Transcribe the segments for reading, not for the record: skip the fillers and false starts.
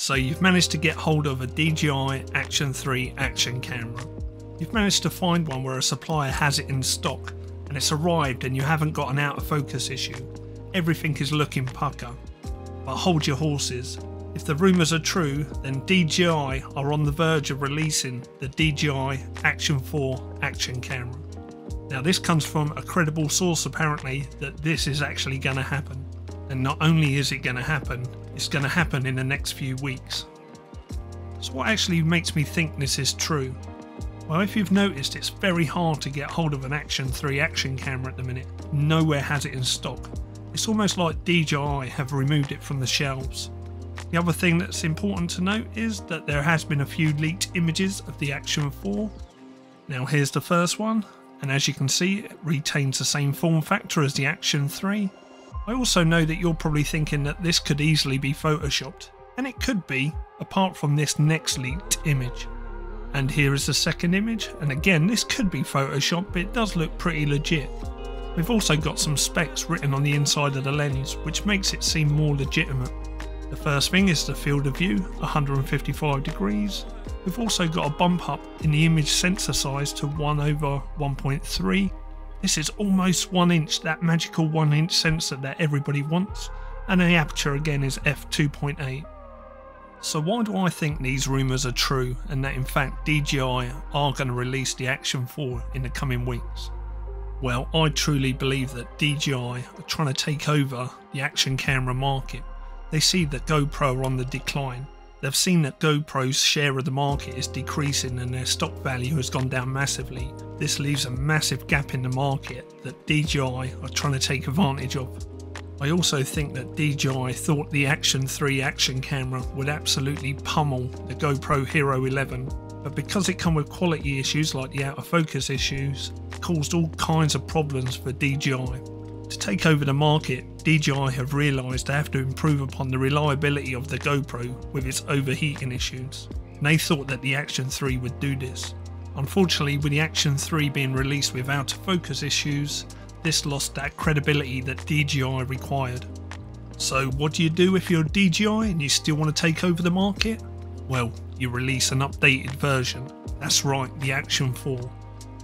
So you've managed to get hold of a DJi Action 3 action camera. You've managed to find one where a supplier has it in stock and it's arrived and you haven't got an out of focus issue. Everything is looking pucker. But hold your horses. If the rumours are true, then DJi are on the verge of releasing the DJi Action 4 action camera. Now this comes from a credible source apparently that this is actually going to happen. And not only is it going to happen, it's going to happen in the next few weeks. So what actually makes me think this is true? Well, if you've noticed, it's very hard to get hold of an Action 3 action camera at the minute. Nowhere has it in stock. It's almost like DJi have removed it from the shelves. The other thing that's important to note is that there has been a few leaked images of the Action 4. Now here's the first one, and as you can see it retains the same form factor as the Action 3. I also know that you're probably thinking that this could easily be photoshopped, and it could be, apart from this next leaked image. And here is the second image, and again this could be photoshopped, but it does look pretty legit. We've also got some specs written on the inside of the lens, which makes it seem more legitimate. The first thing is the field of view, 155 degrees. We've also got a bump up in the image sensor size to 1/1.3. This is almost 1 inch, that magical 1 inch sensor that everybody wants. And the aperture again is f2.8. So why do I think these rumours are true and that in fact DJi are going to release the Action 4 in the coming weeks? Well, I truly believe that DJi are trying to take over the action camera market. They see that GoPro are on the decline. They've seen that GoPro's share of the market is decreasing and their stock value has gone down massively. This leaves a massive gap in the market that DJi are trying to take advantage of. I also think that DJi thought the Action 3 action camera would absolutely pummel the GoPro Hero 11, but because it come with quality issues like the out of focus issues, it caused all kinds of problems for DJi. To take over the market, DJi have realised they have to improve upon the reliability of the GoPro with its overheating issues. And they thought that the Action 3 would do this. Unfortunately, with the Action 3 being released with out of focus issues, this lost that credibility that DJi required. So what do you do if you're DJi and you still want to take over the market? Well, you release an updated version. That's right, the Action 4.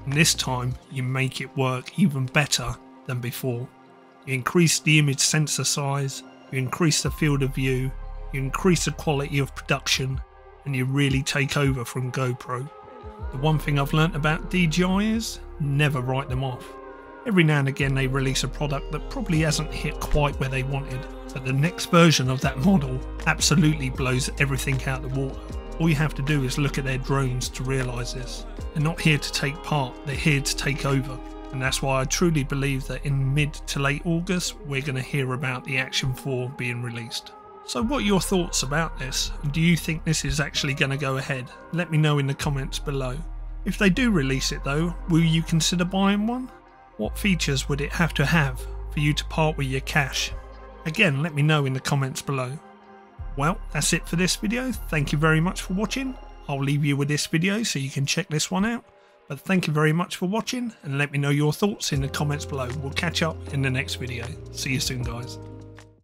And this time you make it work even better than before. You increase the image sensor size, you increase the field of view, you increase the quality of production, and you really take over from GoPro. The one thing I've learnt about DJi is never write them off. Every now and again they release a product that probably hasn't hit quite where they wanted, but the next version of that model absolutely blows everything out of the water. All you have to do is look at their drones to realise this. They're not here to take part, they're here to take over. And that's why I truly believe that in mid to late August we're going to hear about the Action 4 being released. So what are your thoughts about this? And do you think this is actually going to go ahead? Let me know in the comments below. If they do release it though, will you consider buying one? What features would it have to have for you to part with your cash? Again, let me know in the comments below. Well, that's it for this video. Thank you very much for watching. I'll leave you with this video so you can check this one out. But thank you very much for watching and let me know your thoughts in the comments below. We'll catch up in the next video. See you soon guys.